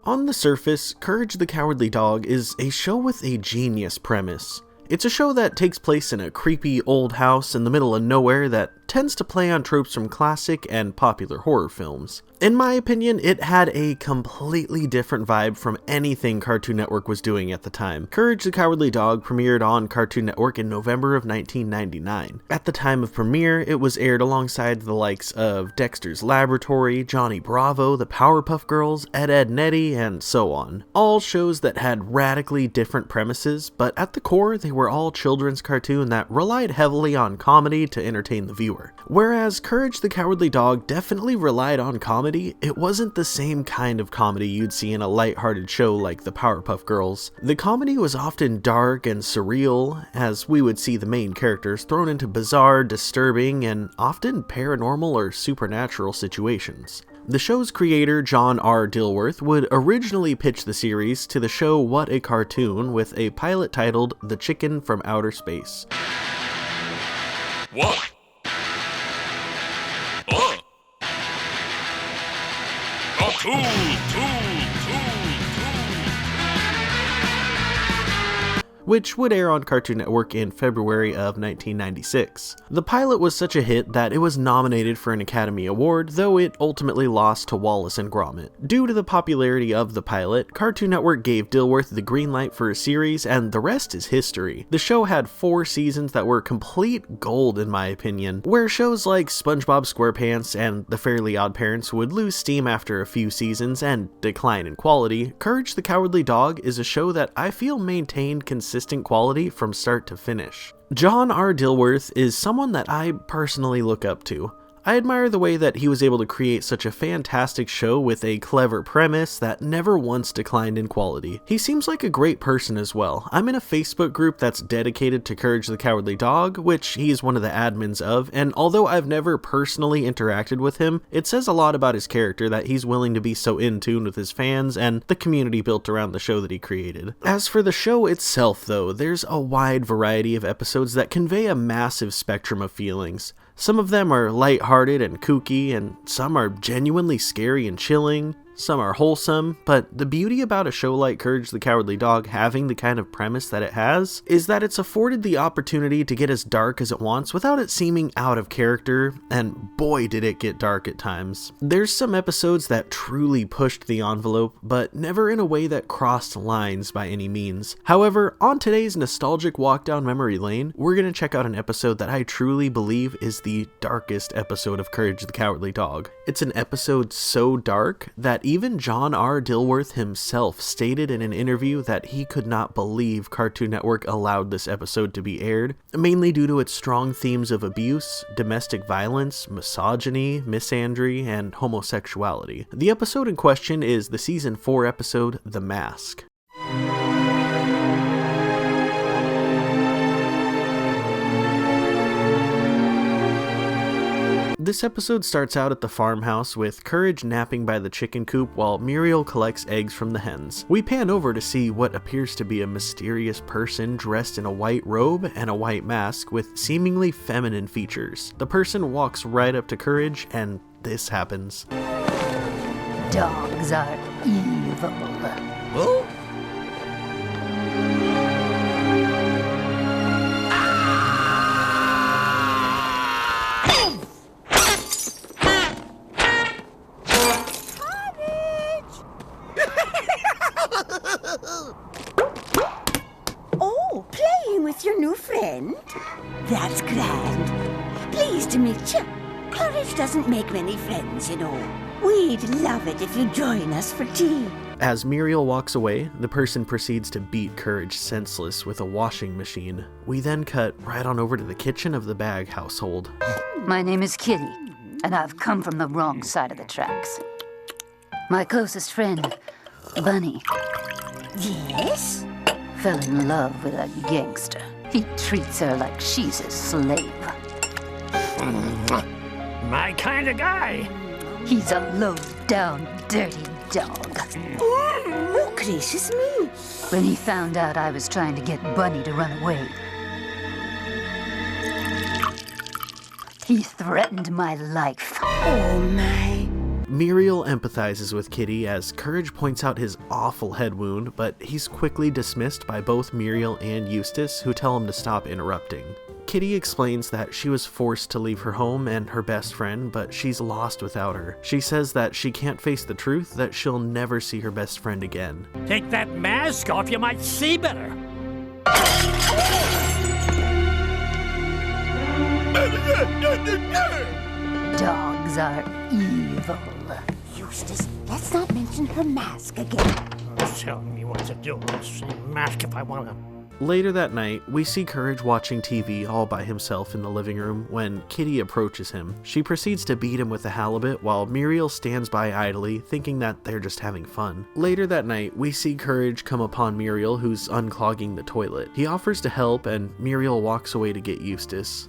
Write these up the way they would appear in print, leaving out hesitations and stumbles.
On the surface, Courage the Cowardly Dog is a show with a genius premise. It's a show that takes place in a creepy old house in the middle of nowhere that tends to play on tropes from classic and popular horror films. In my opinion, it had a completely different vibe from anything Cartoon Network was doing at the time. Courage the Cowardly Dog premiered on Cartoon Network in November of 1999. At the time of premiere, it was aired alongside the likes of Dexter's Laboratory, Johnny Bravo, the Powerpuff Girls, Ed, Edd n Eddy, and so on. All shows that had radically different premises, but at the core, they were all children's cartoons that relied heavily on comedy to entertain the viewer. Whereas Courage the Cowardly Dog definitely relied on comedy, it wasn't the same kind of comedy you'd see in a lighthearted show like the Powerpuff Girls. The comedy was often dark and surreal, as we would see the main characters thrown into bizarre, disturbing, and often paranormal or supernatural situations. The show's creator, John R. Dilworth, would originally pitch the series to the show What a Cartoon with a pilot titled The Chicken from Outer Space. What? A tool. Which would air on Cartoon Network in February of 1996. The pilot was such a hit that it was nominated for an Academy Award, though it ultimately lost to Wallace and Gromit. Due to the popularity of the pilot, Cartoon Network gave Dilworth the green light for a series, and the rest is history. The show had 4 seasons that were complete gold in my opinion. Where shows like SpongeBob SquarePants and The Fairly OddParents would lose steam after a few seasons and decline in quality, Courage the Cowardly Dog is a show that I feel maintained consistent quality from start to finish. John R. Dilworth is someone that I personally look up to. I admire the way that he was able to create such a fantastic show with a clever premise that never once declined in quality. He seems like a great person as well. I'm in a Facebook group that's dedicated to Courage the Cowardly Dog, which he's one of the admins of, and although I've never personally interacted with him, it says a lot about his character that he's willing to be so in tune with his fans and the community built around the show that he created. As for the show itself though, there's a wide variety of episodes that convey a massive spectrum of feelings. Some of them are lighthearted and kooky, and some are genuinely scary and chilling. Some are wholesome, but the beauty about a show like Courage the Cowardly Dog having the kind of premise that it has is that it's afforded the opportunity to get as dark as it wants without it seeming out of character, and boy did it get dark at times. There's some episodes that truly pushed the envelope, but never in a way that crossed lines by any means. However, on today's nostalgic walk down memory lane, we're going to check out an episode that I truly believe is the darkest episode of Courage the Cowardly Dog. It's an episode so dark that even John R. Dilworth himself stated in an interview that he could not believe Cartoon Network allowed this episode to be aired, mainly due to its strong themes of abuse, domestic violence, misogyny, misandry, and homosexuality. The episode in question is the season 4 episode, The Mask. This episode starts out at the farmhouse with Courage napping by the chicken coop while Muriel collects eggs from the hens. We pan over to see what appears to be a mysterious person dressed in a white robe and a white mask with seemingly feminine features. The person walks right up to Courage and this happens. Dogs are evil. Huh? Oh, playing with your new friend? That's grand. Pleased to meet you. Courage doesn't make many friends, you know. We'd love it if you'd join us for tea. As Muriel walks away, the person proceeds to beat Courage senseless with a washing machine. We then cut right on over to the kitchen of the Bag household. My name is Kitty, and I've come from the wrong side of the tracks. My closest friend, Bunny, Yes? fell in love with a gangster. He treats her like she's his slave. My kind of guy. He's a low-down, dirty dog. Oh, gracious me. When he found out I was trying to get Bunny to run away, he threatened my life. Oh, my. Muriel empathizes with Kitty as Courage points out his awful head wound, but he's quickly dismissed by both Muriel and Eustace, who tell him to stop interrupting. Kitty explains that she was forced to leave her home and her best friend, but she's lost without her. She says that she can't face the truth that she'll never see her best friend again. Take that mask off, you might see better. Dogs are evil. Eustace, let's not mention her mask again. Tell me what to do. I'll see mask if I want to. Later that night, we see Courage watching TV all by himself in the living room when Kitty approaches him. She proceeds to beat him with a halibut while Muriel stands by idly, thinking that they're just having fun. Later that night, we see Courage come upon Muriel, who's unclogging the toilet. He offers to help, and Muriel walks away to get Eustace.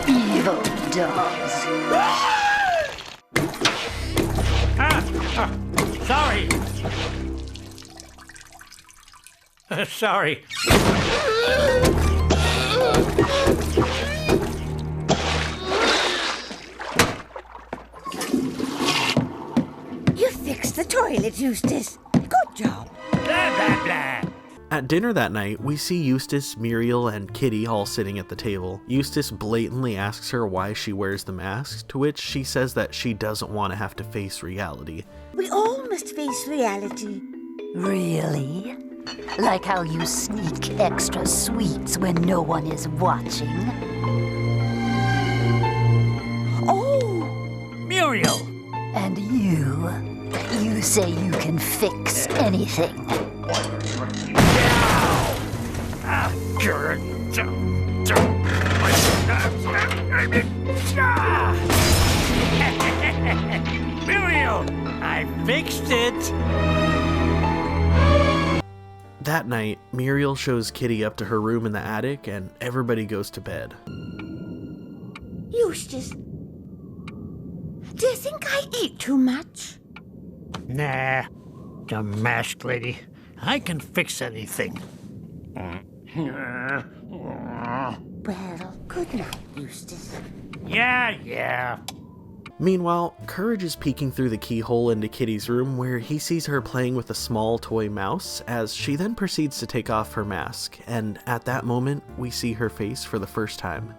Evil dogs. Sorry. Sorry. You fixed the toilet, Eustace. Good job. Blah, blah, blah. At dinner that night, we see Eustace, Muriel, and Kitty all sitting at the table. Eustace blatantly asks her why she wears the mask, to which she says that she doesn't want to have to face reality. We all must face reality. Really? Like how you sneak extra sweets when no one is watching? Oh, Muriel. And you say you can fix anything. Muriel, I fixed it. That night, Muriel shows Kitty up to her room in the attic, and everybody goes to bed. Eustace, do you think I eat too much? Nah, the masked lady. I can fix anything. Well, good night, Eustace. Yeah. Meanwhile, Courage is peeking through the keyhole into Kitty's room where he sees her playing with a small toy mouse as she then proceeds to take off her mask, and at that moment, we see her face for the first time.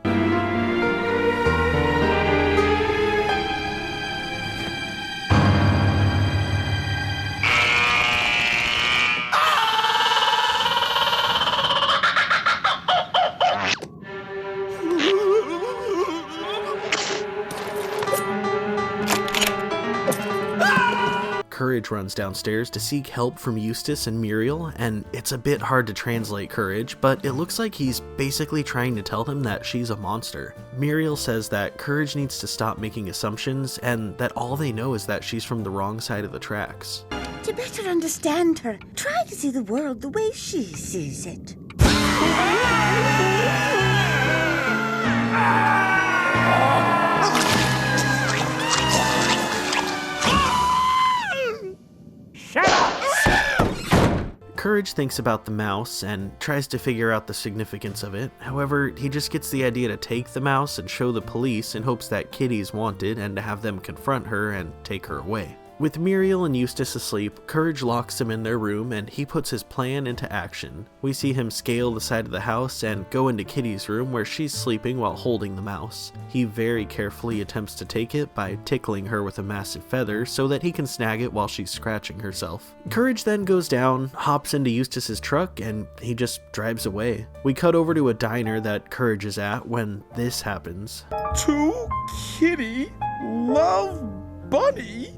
Courage runs downstairs to seek help from Eustace and Muriel, and it's a bit hard to translate Courage, but it looks like he's basically trying to tell them that she's a monster. Muriel says that Courage needs to stop making assumptions, and that all they know is that she's from the wrong side of the tracks. To better understand her, try to see the world the way she sees it. Courage thinks about the mouse and tries to figure out the significance of it. However, he just gets the idea to take the mouse and show the police in hopes that Kitty's wanted and to have them confront her and take her away. With Muriel and Eustace asleep, Courage locks them in their room and he puts his plan into action. We see him scale the side of the house and go into Kitty's room where she's sleeping while holding the mouse. He very carefully attempts to take it by tickling her with a massive feather so that he can snag it while she's scratching herself. Courage then goes down, hops into Eustace's truck, and he just drives away. We cut over to a diner that Courage is at when this happens. To Kitty Love Bunny?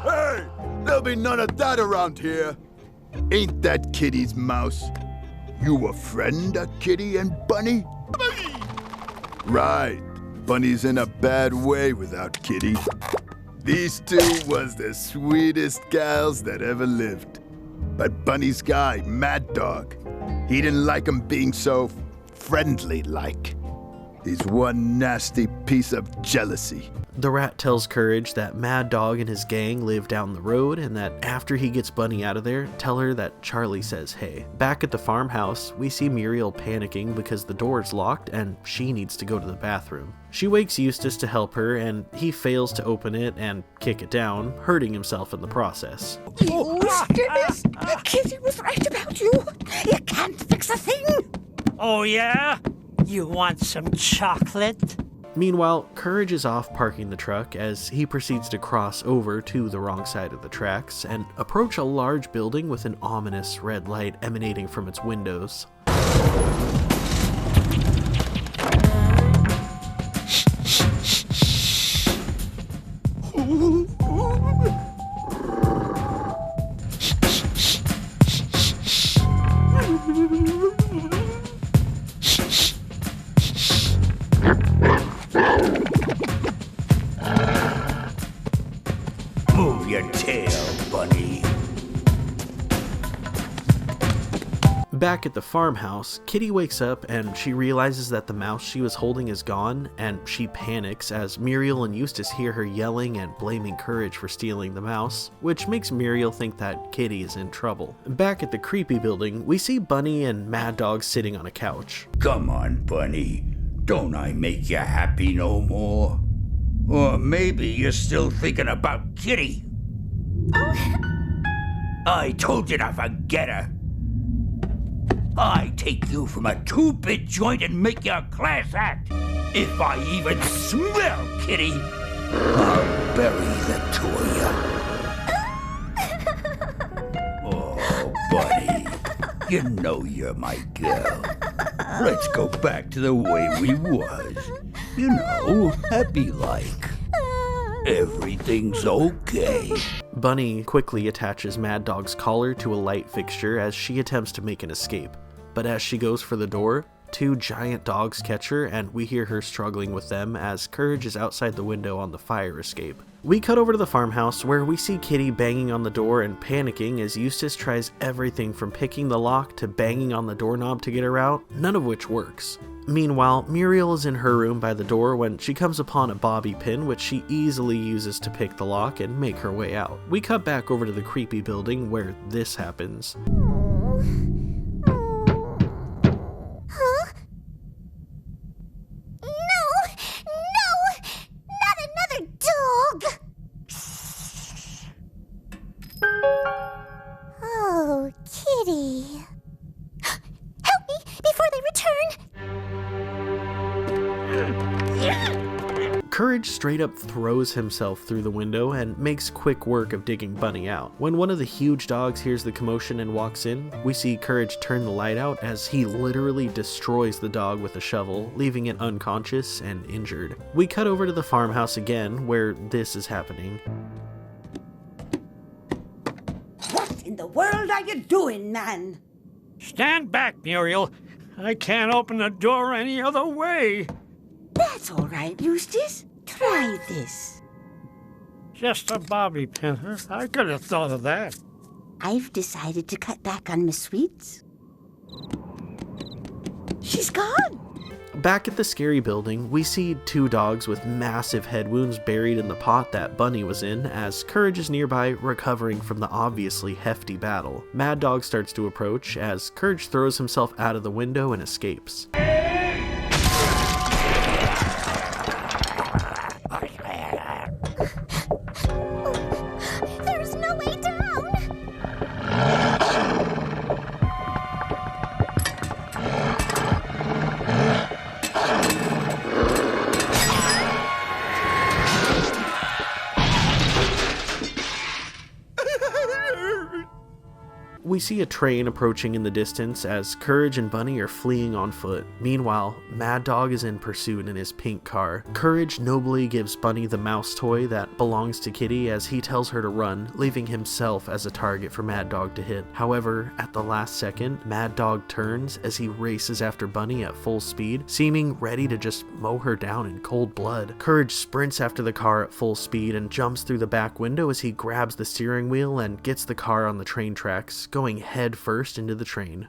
Hey, there'll be none of that around here. Ain't that Kitty's mouse? You a friend of Kitty and Bunny? Right. Bunny's in a bad way without Kitty. These two was the sweetest gals that ever lived. But Bunny's guy, Mad Dog, he didn't like 'em being so friendly-like. He's one nasty piece of jealousy. The rat tells Courage that Mad Dog and his gang live down the road and that after he gets Bunny out of there, tell her that Charlie says hey. Back at the farmhouse, we see Muriel panicking because the door is locked and she needs to go to the bathroom. She wakes Eustace to help her and he fails to open it and kick it down, hurting himself in the process. Eustace, Kitty was right about you. You can't fix a thing. Oh, yeah? You want some chocolate? Meanwhile, Courage is off parking the truck as he proceeds to cross over to the wrong side of the tracks and approach a large building with an ominous red light emanating from its windows. Move your tail, Bunny. Back at the farmhouse, Kitty wakes up and she realizes that the mouse she was holding is gone, and she panics as Muriel and Eustace hear her yelling and blaming Courage for stealing the mouse, which makes Muriel think that Kitty is in trouble. Back at the creepy building, we see Bunny and Mad Dog sitting on a couch. Come on, Bunny. Don't I make you happy no more? Or maybe you're still thinking about Kitty. I told you to forget her. I take you from a 2-bit joint and make you a class act. If I even smell Kitty, I'll bury the two of you. Oh, Bunny, you know you're my girl. Let's go back to the way we was. You know, happy like. Everything's okay. Bunny quickly attaches Mad Dog's collar to a light fixture as she attempts to make an escape. But as she goes for the door, 2 giant dogs catch her and we hear her struggling with them as Courage is outside the window on the fire escape. We cut over to the farmhouse where we see Kitty banging on the door and panicking as Eustace tries everything from picking the lock to banging on the doorknob to get her out, none of which works. Meanwhile, Muriel is in her room by the door when she comes upon a bobby pin which she easily uses to pick the lock and make her way out. We cut back over to the creepy building where this happens. Huh? No, not another dog. Oh, Kitty. Help me before they return. Courage straight up throws himself through the window and makes quick work of digging Bunny out. When one of the huge dogs hears the commotion and walks in, we see Courage turn the light out as he literally destroys the dog with a shovel, leaving it unconscious and injured. We cut over to the farmhouse again, where this is happening. What in the world are you doing, man? Stand back, Muriel. I can't open the door any other way. That's all right, Eustace. Try this. Just a bobby pin. I could have thought of that. I've decided to cut back on Miss Sweets. She's gone. Back at the scary building, we see 2 dogs with massive head wounds buried in the pot that Bunny was in as Courage is nearby recovering from the obviously hefty battle. Mad Dog starts to approach as Courage throws himself out of the window and escapes. There's no way down. We see a train approaching in the distance as Courage and Bunny are fleeing on foot. Meanwhile, Mad Dog is in pursuit in his pink car. Courage nobly gives Bunny the mouse toy that belongs to Kitty as he tells her to run, leaving himself as a target for Mad Dog to hit. However, at the last second, Mad Dog turns as he races after Bunny at full speed, seeming ready to just mow her down in cold blood. Courage sprints after the car at full speed and jumps through the back window as he grabs the steering wheel and gets the car on the train tracks, going head first into the train.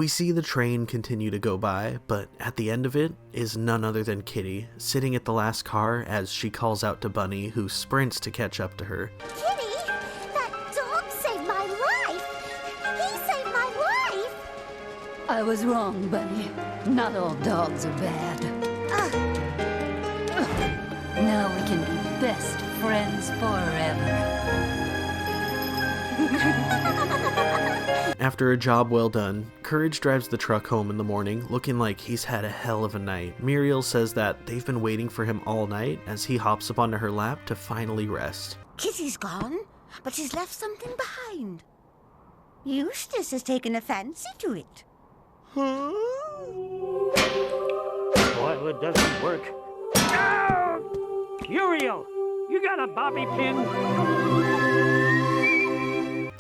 We see the train continue to go by, but at the end of it is none other than Kitty, sitting at the last car as she calls out to Bunny, who sprints to catch up to her. Kitty, that dog saved my life! He saved my life! I was wrong, Bunny. Not all dogs are bad. Now we can be best friends forever. After a job well done, Courage drives the truck home in the morning, looking like he's had a hell of a night. Muriel says that they've been waiting for him all night as he hops up onto her lap to finally rest. Kitty's gone, but she's left something behind. Eustace has taken a fancy to it. Well, it doesn't work. Oh! Muriel, you got a bobby pin?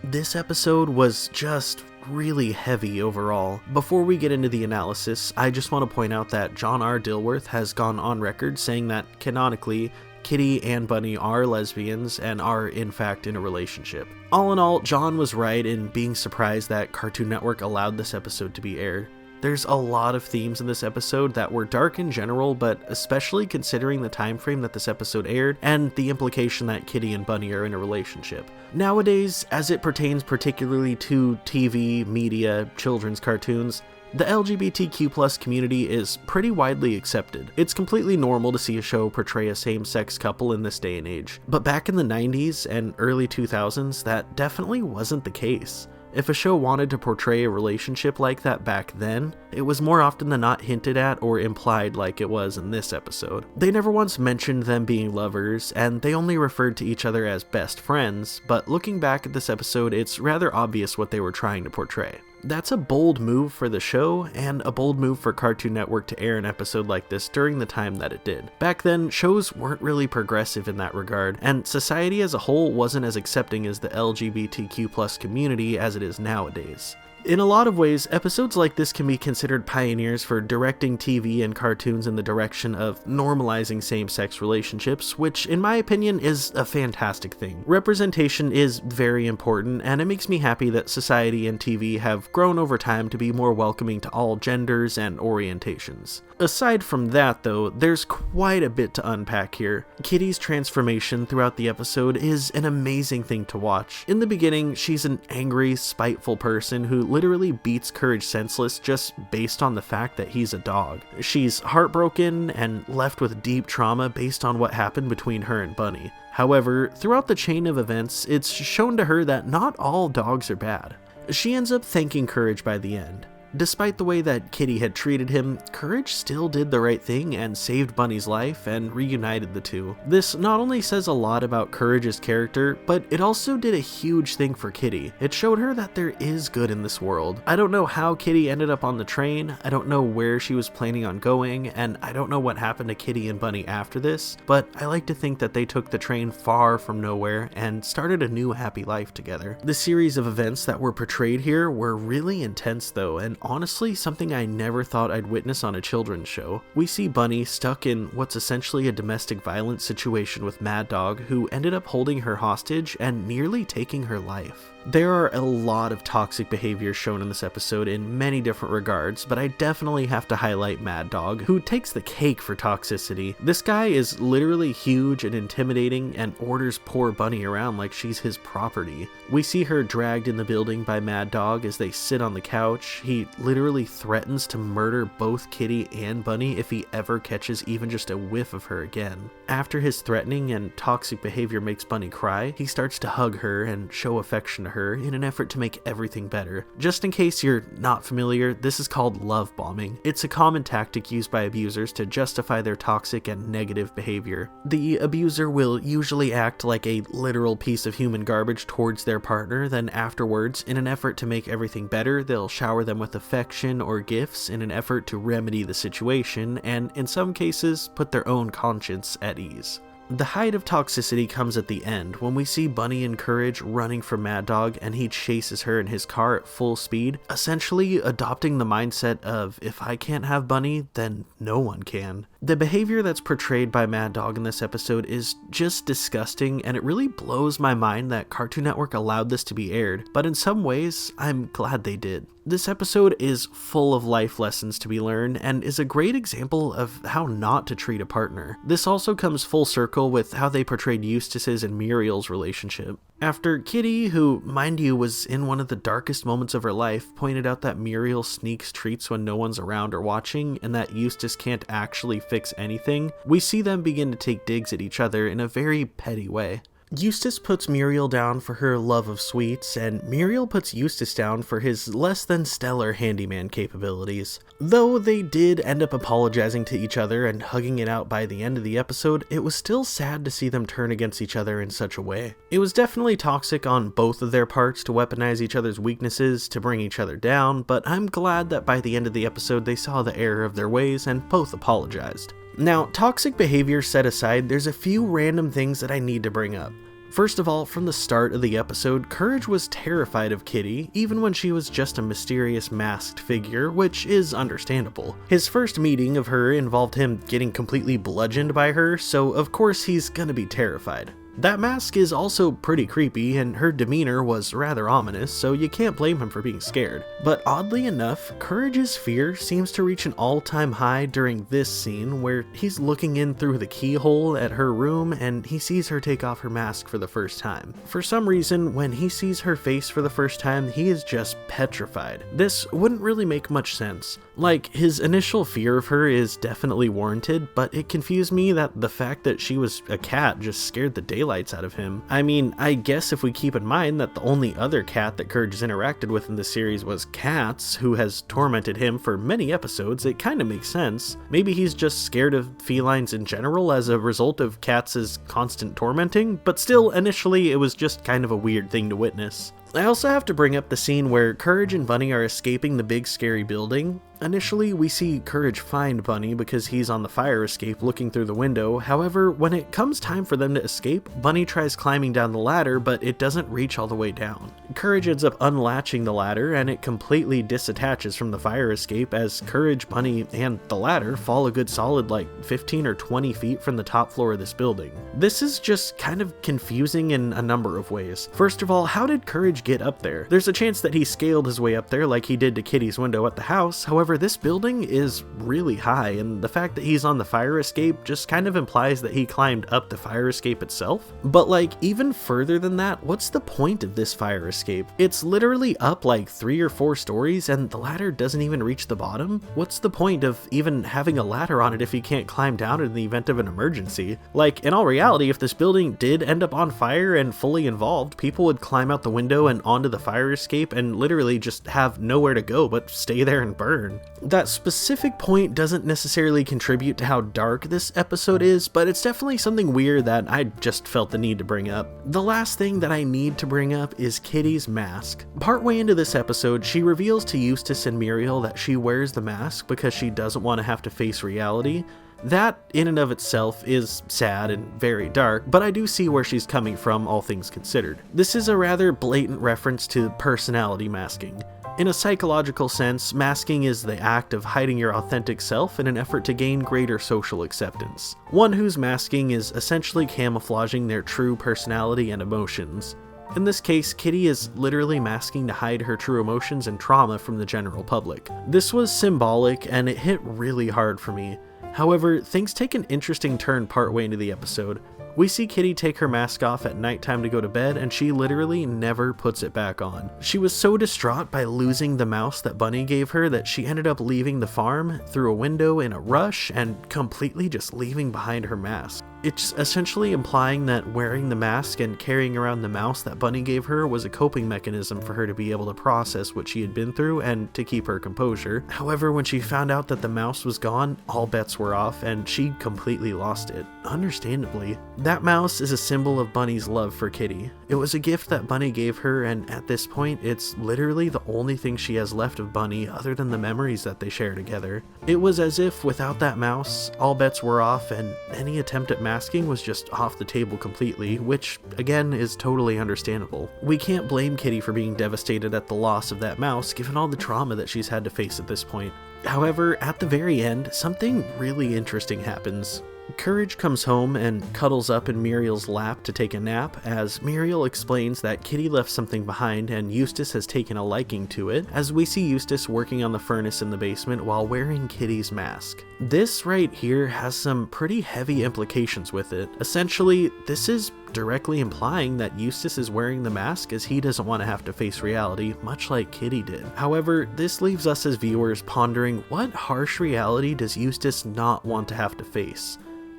This episode was just really heavy overall. Before we get into the analysis, I just want to point out that John R. Dilworth has gone on record saying that canonically, Kitty and Bunny are lesbians and are in fact in a relationship. All in all, John was right in being surprised that Cartoon Network allowed this episode to be aired. There's a lot of themes in this episode that were dark in general, but especially considering the time frame that this episode aired and the implication that Kitty and Bunny are in a relationship. Nowadays, as it pertains particularly to TV, media, children's cartoons, the LGBTQ+ community is pretty widely accepted. It's completely normal to see a show portray a same-sex couple in this day and age. But back in the 90s and early 2000s, that definitely wasn't the case. If a show wanted to portray a relationship like that back then, it was more often than not hinted at or implied like it was in this episode. They never once mentioned them being lovers, and they only referred to each other as best friends, but looking back at this episode, it's rather obvious what they were trying to portray. That's a bold move for the show, and a bold move for Cartoon Network to air an episode like this during the time that it did. Back then, shows weren't really progressive in that regard, and society as a whole wasn't as accepting as the LGBTQ+ community as it is nowadays. In a lot of ways, episodes like this can be considered pioneers for directing TV and cartoons in the direction of normalizing same-sex relationships, which in my opinion is a fantastic thing. Representation is very important, and it makes me happy that society and TV have grown over time to be more welcoming to all genders and orientations. Aside from that though, there's quite a bit to unpack here. Kitty's transformation throughout the episode is an amazing thing to watch. In the beginning, she's an angry, spiteful person who literally beats Courage senseless just based on the fact that he's a dog. She's heartbroken and left with deep trauma based on what happened between her and Bunny. However, throughout the chain of events, it's shown to her that not all dogs are bad. She ends up thanking Courage by the end. Despite the way that Kitty had treated him, Courage still did the right thing and saved Bunny's life and reunited the two. This not only says a lot about Courage's character, but it also did a huge thing for Kitty. It showed her that there is good in this world. I don't know how Kitty ended up on the train, I don't know where she was planning on going, and I don't know what happened to Kitty and Bunny after this, but I like to think that they took the train far from nowhere and started a new happy life together. The series of events that were portrayed here were really intense though, and honestly something I never thought I'd witness on a children's show. We see Bunny stuck in what's essentially a domestic violence situation with Mad Dog, who ended up holding her hostage and nearly taking her life. There are a lot of toxic behavior shown in this episode in many different regards, but I definitely have to highlight Mad Dog, who takes the cake for toxicity. This guy is literally huge and intimidating and orders poor Bunny around like she's his property. We see her dragged in the building by Mad Dog as they sit on the couch. He literally threatens to murder both Kitty and Bunny if he ever catches even just a whiff of her again. After his threatening and toxic behavior makes Bunny cry, he starts to hug her and show affection to her in an effort to make everything better. Just in case you're not familiar, this is called love bombing. It's a common tactic used by abusers to justify their toxic and negative behavior. The abuser will usually act like a literal piece of human garbage towards their partner, then afterwards, in an effort to make everything better, they'll shower them with affection or gifts in an effort to remedy the situation, and in some cases, put their own conscience at ease. The height of toxicity comes at the end, when we see Bunny and Courage running from Mad Dog and he chases her in his car at full speed, essentially adopting the mindset of, if I can't have Bunny, then no one can. The behavior that's portrayed by Mad Dog in this episode is just disgusting, and it really blows my mind that Cartoon Network allowed this to be aired, but in some ways, I'm glad they did. This episode is full of life lessons to be learned and is a great example of how not to treat a partner. This also comes full circle with how they portrayed Eustace's and Muriel's relationship. After Kitty, who, mind you, was in one of the darkest moments of her life, pointed out that Muriel sneaks treats when no one's around or watching, and that Eustace can't actually fix anything, we see them begin to take digs at each other in a very petty way. Eustace puts Muriel down for her love of sweets, and Muriel puts Eustace down for his less than stellar handyman capabilities. Though they did end up apologizing to each other and hugging it out by the end of the episode, it was still sad to see them turn against each other in such a way. It was definitely toxic on both of their parts to weaponize each other's weaknesses to bring each other down, but I'm glad that by the end of the episode they saw the error of their ways and both apologized. Now, toxic behavior set aside, there's a few random things that I need to bring up. First of all, from the start of the episode, Courage was terrified of Kitty, even when she was just a mysterious masked figure, which is understandable. His first meeting of her involved him getting completely bludgeoned by her, so of course he's gonna be terrified. That mask is also pretty creepy, and her demeanor was rather ominous, so you can't blame him for being scared. But oddly enough, Courage's fear seems to reach an all-time high during this scene, where he's looking in through the keyhole at her room and he sees her take off her mask for the first time. For some reason, when he sees her face for the first time, he is just petrified. This wouldn't really make much sense. Like, his initial fear of her is definitely warranted, but it confused me that the fact that she was a cat just scared the daylights out of him. I mean, I guess if we keep in mind that the only other cat that Courage has interacted with in the series was Cats, who has tormented him for many episodes, it kinda makes sense. Maybe he's just scared of felines in general as a result of Cats' constant tormenting, but still, initially it was just kind of a weird thing to witness. I also have to bring up the scene where Courage and Bunny are escaping the big scary building. Initially, we see Courage find Bunny because he's on the fire escape looking through the window. However, when it comes time for them to escape, Bunny tries climbing down the ladder, but it doesn't reach all the way down. Courage ends up unlatching the ladder, and it completely disattaches from the fire escape as Courage, Bunny, and the ladder fall a good solid 15 or 20 feet from the top floor of this building. This is just kind of confusing in a number of ways. First of all, how did Courage get up there? There's a chance that he scaled his way up there like he did to Kitty's window at the house. However, this building is really high, and the fact that he's on the fire escape just kind of implies that he climbed up the fire escape itself. But even further than that, what's the point of this fire escape? It's literally up 3 or 4 stories, and the ladder doesn't even reach the bottom? What's the point of even having a ladder on it if he can't climb down in the event of an emergency? In all reality, if this building did end up on fire and fully involved, people would climb out the window and onto the fire escape and literally just have nowhere to go but stay there and burn. That specific point doesn't necessarily contribute to how dark this episode is, but it's definitely something weird that I just felt the need to bring up. The last thing that I need to bring up is Kitty's mask. Partway into this episode, she reveals to Eustace and Muriel that she wears the mask because she doesn't want to have to face reality. That, in and of itself, is sad and very dark, but I do see where she's coming from, all things considered. This is a rather blatant reference to personality masking. In a psychological sense, masking is the act of hiding your authentic self in an effort to gain greater social acceptance. One whose masking is essentially camouflaging their true personality and emotions. In this case, Kitty is literally masking to hide her true emotions and trauma from the general public. This was symbolic, and it hit really hard for me. However, things take an interesting turn partway into the episode. We see Kitty take her mask off at nighttime to go to bed, and she literally never puts it back on. She was so distraught by losing the mouse that Bunny gave her that she ended up leaving the farm through a window in a rush and completely just leaving behind her mask. It's essentially implying that wearing the mask and carrying around the mouse that Bunny gave her was a coping mechanism for her to be able to process what she had been through and to keep her composure. However, when she found out that the mouse was gone, all bets were off and she completely lost it. Understandably. That mouse is a symbol of Bunny's love for Kitty. It was a gift that Bunny gave her, and at this point, it's literally the only thing she has left of Bunny other than the memories that they share together. It was as if without that mouse, all bets were off and any attempt at masking was just off the table completely, which again is totally understandable. We can't blame Kitty for being devastated at the loss of that mouse given all the trauma that she's had to face at this point. However, at the very end, something really interesting happens. Courage comes home and cuddles up in Muriel's lap to take a nap, as Muriel explains that Kitty left something behind and Eustace has taken a liking to it, as we see Eustace working on the furnace in the basement while wearing Kitty's mask. This right here has some pretty heavy implications with it. Essentially, this is directly implying that Eustace is wearing the mask as he doesn't want to have to face reality, much like Kitty did. However, this leaves us as viewers pondering, what harsh reality does Eustace not want to have to face?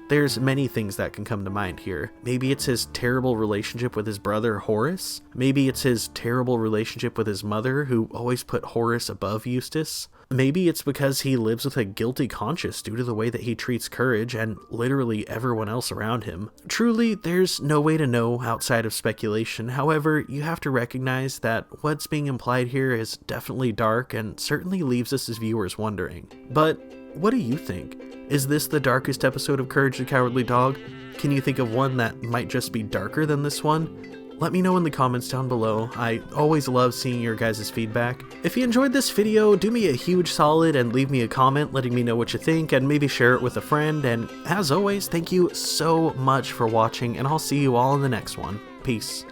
There's many things that can come to mind here. Maybe it's his terrible relationship with his brother Horace. Maybe it's his terrible relationship with his mother, who always put Horace above Eustace. Maybe it's because he lives with a guilty conscience due to the way that he treats Courage and literally everyone else around him. Truly, there's no way to know outside of speculation. However, you have to recognize that what's being implied here is definitely dark and certainly leaves us as viewers wondering. But what do you think? Is this the darkest episode of Courage the Cowardly Dog? Can you think of one that might just be darker than this one? Let me know in the comments down below. I always love seeing your guys' feedback. If you enjoyed this video, do me a huge solid and leave me a comment letting me know what you think and maybe share it with a friend. And as always, thank you so much for watching, and I'll see you all in the next one. Peace.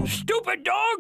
Stupid dog!